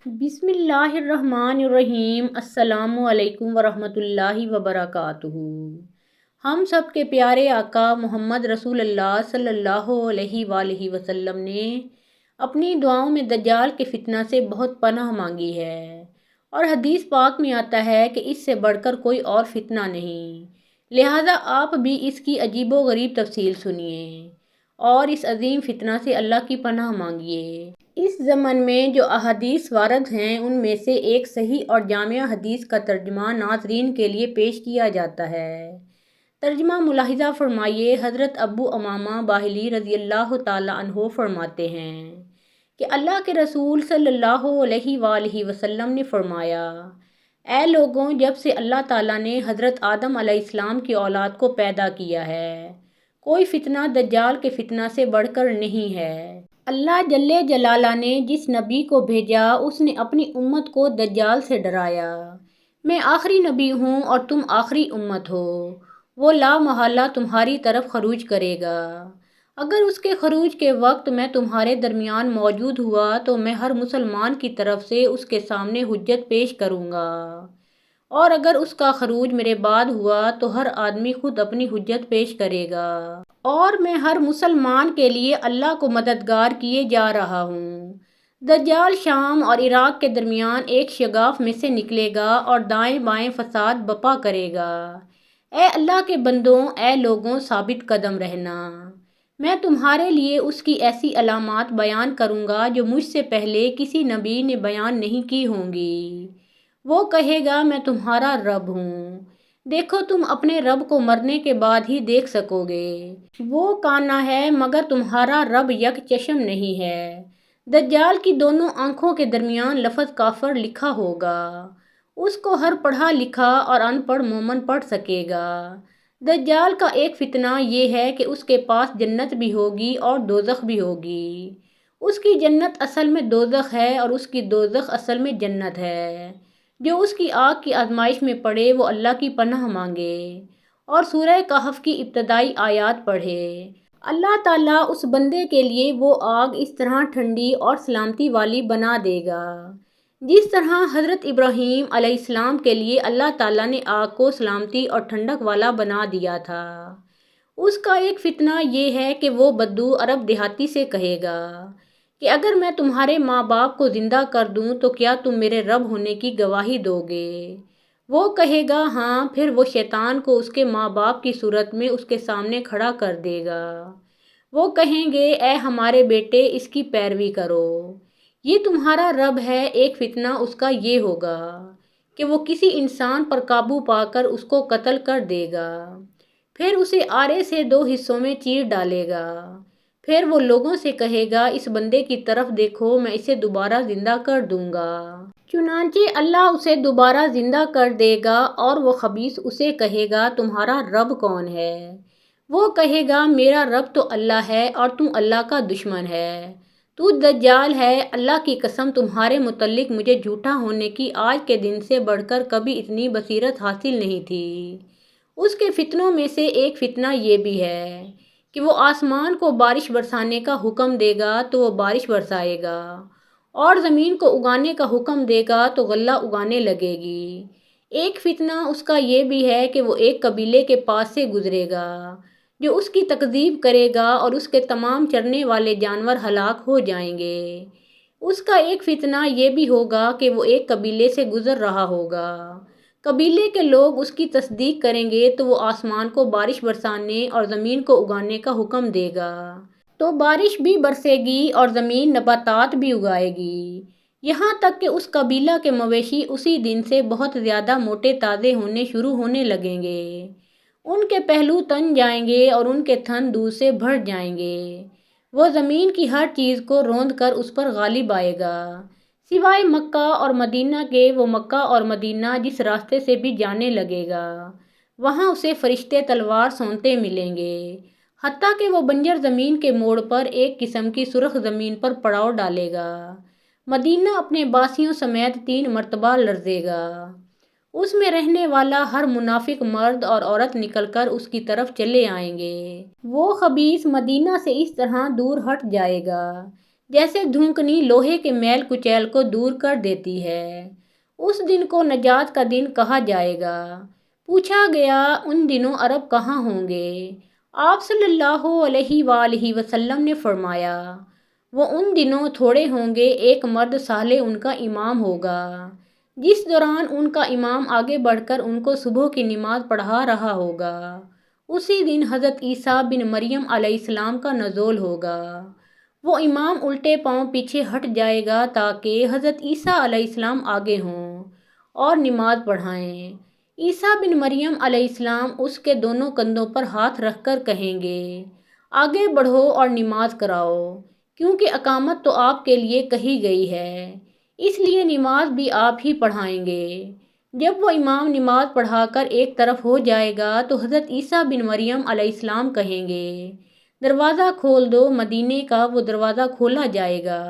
بسم اللہ الرحمن الرحیم۔ السلام علیکم ورحمۃ اللہ وبرکاتہ۔ ہم سب کے پیارے آقا محمد رسول اللہ صلی اللہ علیہ وآلہ وسلم نے اپنی دعاؤں میں دجال کے فتنہ سے بہت پناہ مانگی ہے، اور حدیث پاک میں آتا ہے کہ اس سے بڑھ کر کوئی اور فتنہ نہیں، لہٰذا آپ بھی اس کی عجیب و غریب تفصیل سنیے اور اس عظیم فتنہ سے اللہ کی پناہ مانگیے۔ اس ضمن میں جو احادیث وارد ہیں ان میں سے ایک صحیح اور جامع حدیث کا ترجمہ ناظرین کے لیے پیش کیا جاتا ہے۔ ترجمہ ملاحظہ فرمائیے۔ حضرت ابو امامہ باہلی رضی اللہ تعالیٰ عنہ فرماتے ہیں کہ اللہ کے رسول صلی اللہ علیہ وآلہ وسلم نے فرمایا، اے لوگوں، جب سے اللہ تعالیٰ نے حضرت آدم علیہ السلام کی اولاد کو پیدا کیا ہے، کوئی فتنہ دجال کے فتنہ سے بڑھ کر نہیں ہے۔ اللہ جل جلالہ نے جس نبی کو بھیجا اس نے اپنی امت کو دجال سے ڈرایا۔ میں آخری نبی ہوں اور تم آخری امت ہو، وہ لا محالہ تمہاری طرف خروج کرے گا۔ اگر اس کے خروج کے وقت میں تمہارے درمیان موجود ہوا تو میں ہر مسلمان کی طرف سے اس کے سامنے حجت پیش کروں گا، اور اگر اس کا خروج میرے بعد ہوا تو ہر آدمی خود اپنی حجت پیش کرے گا، اور میں ہر مسلمان کے لیے اللہ کو مددگار کیے جا رہا ہوں۔ دجال شام اور عراق کے درمیان ایک شگاف میں سے نکلے گا اور دائیں بائیں فساد بپا کرے گا۔ اے اللہ کے بندوں، اے لوگوں، ثابت قدم رہنا۔ میں تمہارے لیے اس کی ایسی علامات بیان کروں گا جو مجھ سے پہلے کسی نبی نے بیان نہیں کی ہوں گی۔ وہ کہے گا، میں تمہارا رب ہوں۔ دیکھو، تم اپنے رب کو مرنے کے بعد ہی دیکھ سکو گے۔ وہ کانا ہے مگر تمہارا رب یک چشم نہیں ہے۔ دجال کی دونوں آنکھوں کے درمیان لفظ کافر لکھا ہوگا۔ اس کو ہر پڑھا لکھا اور ان پڑھ مومن پڑھ سکے گا۔ دجال کا ایک فتنہ یہ ہے کہ اس کے پاس جنت بھی ہوگی اور دوزخ بھی ہوگی۔ اس کی جنت اصل میں دوزخ ہے اور اس کی دوزخ اصل میں جنت ہے۔ جو اس کی آگ کی آزمائش میں پڑے وہ اللہ کی پناہ مانگے اور سورہ کہف کی ابتدائی آیات پڑھے۔ اللہ تعالیٰ اس بندے کے لیے وہ آگ اس طرح ٹھنڈی اور سلامتی والی بنا دے گا جس طرح حضرت ابراہیم علیہ السلام کے لیے اللہ تعالیٰ نے آگ کو سلامتی اور ٹھنڈک والا بنا دیا تھا۔ اس کا ایک فتنہ یہ ہے کہ وہ بدو عرب دیہاتی سے کہے گا کہ اگر میں تمہارے ماں باپ کو زندہ کر دوں تو کیا تم میرے رب ہونے کی گواہی دو گے؟ وہ کہے گا ہاں، پھر وہ شیطان کو اس کے ماں باپ کی صورت میں اس کے سامنے کھڑا کر دے گا۔ وہ کہیں گے، اے ہمارے بیٹے، اس کی پیروی کرو، یہ تمہارا رب ہے۔ ایک فتنہ اس کا یہ ہوگا کہ وہ کسی انسان پر قابو پا کر اس کو قتل کر دے گا، پھر اسے آرے سے 2 حصوں میں چیر ڈالے گا۔ پھر وہ لوگوں سے کہے گا، اس بندے کی طرف دیکھو، میں اسے دوبارہ زندہ کر دوں گا۔ چنانچہ اللہ اسے دوبارہ زندہ کر دے گا اور وہ خبیث اسے کہے گا، تمہارا رب کون ہے؟ وہ کہے گا، میرا رب تو اللہ ہے اور تم اللہ کا دشمن ہے، تو دجال ہے۔ اللہ کی قسم، تمہارے متعلق مجھے جھوٹا ہونے کی آج کے دن سے بڑھ کر کبھی اتنی بصیرت حاصل نہیں تھی۔ اس کے فتنوں میں سے ایک فتنہ یہ بھی ہے کہ وہ آسمان کو بارش برسانے کا حکم دے گا تو وہ بارش برسائے گا، اور زمین کو اگانے کا حکم دے گا تو غلہ اگانے لگے گی۔ ایک فتنہ اس کا یہ بھی ہے کہ وہ ایک قبیلے کے پاس سے گزرے گا جو اس کی تکذیب کرے گا اور اس کے تمام چرنے والے جانور ہلاک ہو جائیں گے۔ اس کا ایک فتنہ یہ بھی ہوگا کہ وہ ایک قبیلے سے گزر رہا ہوگا، قبیلے کے لوگ اس کی تصدیق کریں گے تو وہ آسمان کو بارش برسانے اور زمین کو اگانے کا حکم دے گا، تو بارش بھی برسے گی اور زمین نباتات بھی اگائے گی، یہاں تک کہ اس قبیلہ کے مویشی اسی دن سے بہت زیادہ موٹے تازے ہونے شروع ہونے لگیں گے۔ ان کے پہلو تن جائیں گے اور ان کے تھن دودھ سے بھر جائیں گے۔ وہ زمین کی ہر چیز کو روند کر اس پر غالب آئے گا سوائے مکہ اور مدینہ کے۔ وہ مکہ اور مدینہ جس راستے سے بھی جانے لگے گا وہاں اسے فرشتے تلوار سونتے ملیں گے، حتیٰ کہ وہ بنجر زمین کے موڑ پر ایک قسم کی سرخ زمین پر پڑاؤ ڈالے گا۔ مدینہ اپنے باسیوں سمیت 3 مرتبہ لرزے گا۔ اس میں رہنے والا ہر منافق مرد اور عورت نکل کر اس کی طرف چلے آئیں گے۔ وہ خبیث مدینہ سے اس طرح دور ہٹ جائے گا جیسے دھونکنی لوہے کے میل کچیل کو دور کر دیتی ہے۔ اس دن کو نجات کا دن کہا جائے گا۔ پوچھا گیا ان دنوں عرب کہاں ہوں گے؟ آپ صلی اللہ علیہ وآلہ وسلم نے فرمایا وہ ان دنوں تھوڑے ہوں گے، ایک مرد صالح ان کا امام ہوگا، جس دوران ان کا امام آگے بڑھ کر ان کو صبح کی نماز پڑھا رہا ہوگا۔ اسی دن حضرت عیسیٰ بن مریم علیہ السلام کا نزول ہوگا۔ وہ امام الٹے پاؤں پیچھے ہٹ جائے گا تاکہ حضرت عیسیٰ علیہ السلام آگے ہوں اور نماز پڑھائیں۔ عیسیٰ بن مریم علیہ السلام اس کے دونوں کندھوں پر ہاتھ رکھ کر کہیں گے، آگے بڑھو اور نماز کراؤ، کیونکہ اقامت تو آپ کے لیے کہی گئی ہے، اس لیے نماز بھی آپ ہی پڑھائیں گے۔ جب وہ امام نماز پڑھا کر ایک طرف ہو جائے گا تو حضرت عیسیٰ بن مریم علیہ السلام کہیں گے، دروازہ کھول دو۔ مدینے کا وہ دروازہ کھولا جائے گا۔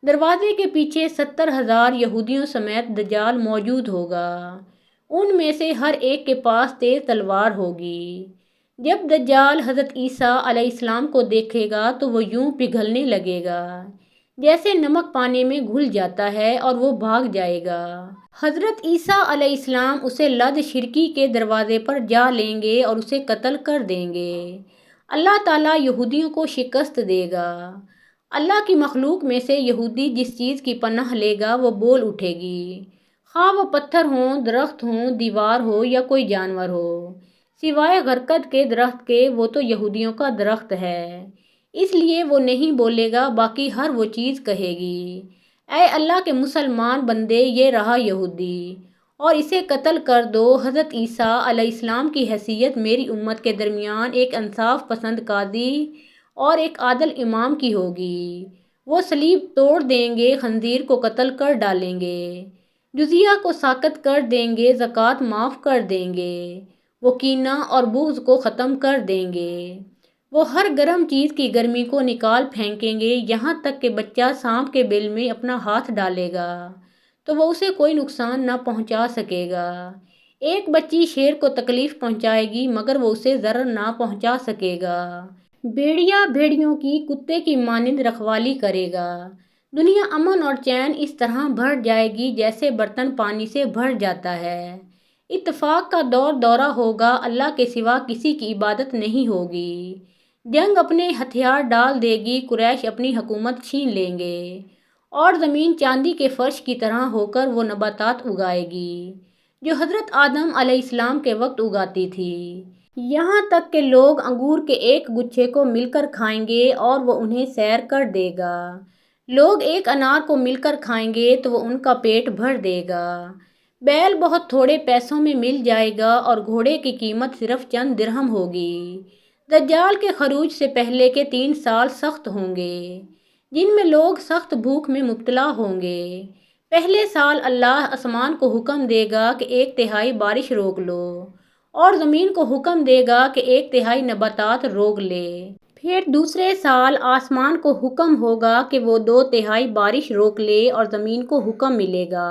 دروازے کے پیچھے 70,000 یہودیوں سمیت دجال موجود ہوگا۔ ان میں سے ہر ایک کے پاس تیز تلوار ہوگی۔ جب دجال حضرت عیسیٰ علیہ السلام کو دیکھے گا تو وہ یوں پگھلنے لگے گا جیسے نمک پانی میں گھل جاتا ہے اور وہ بھاگ جائے گا۔ حضرت عیسیٰ علیہ السلام اسے لد شرکی کے دروازے پر جا لیں گے اور اسے قتل کر دیں گے۔ اللہ تعالیٰ یہودیوں کو شکست دے گا۔ اللہ کی مخلوق میں سے یہودی جس چیز کی پناہ لے گا وہ بول اٹھے گی، خواہ وہ پتھر ہوں، درخت ہوں، دیوار ہو یا کوئی جانور ہو، سوائے غرقد کے درخت کے، وہ تو یہودیوں کا درخت ہے، اس لیے وہ نہیں بولے گا، باقی ہر وہ چیز کہے گی، اے اللہ کے مسلمان بندے، یہ رہا یہودی اور اسے قتل کر دو۔ حضرت عیسیٰ علیہ السلام کی حیثیت میری امت کے درمیان ایک انصاف پسند قاضی اور ایک عادل امام کی ہوگی۔ وہ صلیب توڑ دیں گے، خنزیر کو قتل کر ڈالیں گے، جزیہ کو ساقط کر دیں گے، زکوٰۃ معاف کر دیں گے، وہ کینہ اور بغض کو ختم کر دیں گے، وہ ہر گرم چیز کی گرمی کو نکال پھینکیں گے، یہاں تک کہ بچہ سانپ کے بل میں اپنا ہاتھ ڈالے گا تو وہ اسے کوئی نقصان نہ پہنچا سکے گا۔ ایک بچی شیر کو تکلیف پہنچائے گی مگر وہ اسے ضرر نہ پہنچا سکے گا۔ بھیڑیا بھیڑیوں کی کتے کی مانند رکھوالی کرے گا۔ دنیا امن اور چین اس طرح بھر جائے گی جیسے برتن پانی سے بھر جاتا ہے۔ اتفاق کا دورہ ہوگا، اللہ کے سوا کسی کی عبادت نہیں ہوگی۔ جنگ اپنے ہتھیار ڈال دے گی، قریش اپنی حکومت چھین لیں گے اور زمین چاندی کے فرش کی طرح ہو کر وہ نباتات اگائے گی جو حضرت آدم علیہ السلام کے وقت اگاتی تھی، یہاں تک کہ لوگ انگور کے ایک گچھے کو مل کر کھائیں گے اور وہ انہیں سیر کر دے گا۔ لوگ ایک انار کو مل کر کھائیں گے تو وہ ان کا پیٹ بھر دے گا۔ بیل بہت تھوڑے پیسوں میں مل جائے گا اور گھوڑے کی قیمت صرف چند درہم ہوگی۔ دجال کے خروج سے پہلے کے 3 سال سخت ہوں گے جن میں لوگ سخت بھوک میں مبتلا ہوں گے۔ پہلے سال اللہ آسمان کو حکم دے گا کہ 1/3 بارش روک لو اور زمین کو حکم دے گا کہ 1/3 نباتات روک لے۔ پھر دوسرے سال آسمان کو حکم ہوگا کہ وہ 2/3 بارش روک لے اور زمین کو حکم ملے گا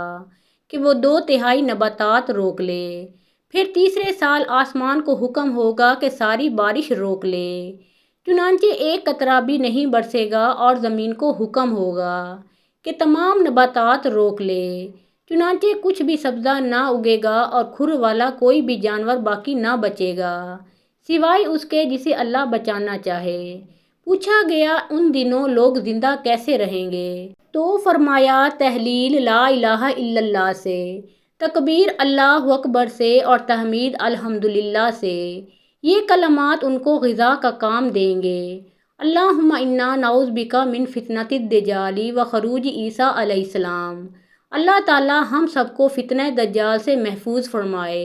کہ وہ 2/3 نباتات روک لے۔ پھر تیسرے سال آسمان کو حکم ہوگا کہ ساری بارش روک لے، چنانچہ ایک قطرہ بھی نہیں برسے گا، اور زمین کو حکم ہوگا کہ تمام نباتات روک لے، چنانچہ کچھ بھی سبزہ نہ اگے گا اور کھر والا کوئی بھی جانور باقی نہ بچے گا سوائے اس کے جسے اللہ بچانا چاہے۔ پوچھا گیا ان دنوں لوگ زندہ کیسے رہیں گے؟ تو فرمایا تحلیل لا الہ الا اللہ سے، تکبیر اللہ اکبر سے اور تحمید الحمدللہ سے، یہ کلمات ان کو غذا کا کام دیں گے۔ اللہم انا نعوذ بک من فتنۃ الدجال و خروج عیسیٰ علیہ السلام۔ اللہ تعالیٰ ہم سب کو فتنہ دجال سے محفوظ فرمائے۔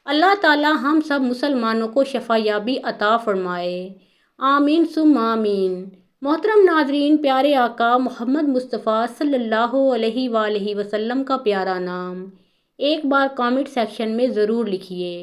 اللہ تعالیٰ ہم سب مسلمانوں کو شفا یابی عطا فرمائے۔ آمین ثم آمین۔ محترم ناظرین، پیارے آقا محمد مصطفیٰ صلی اللہ علیہ وآلہ وسلم کا پیارا نام ایک بار کامنٹ سیکشن میں ضرور لکھیے۔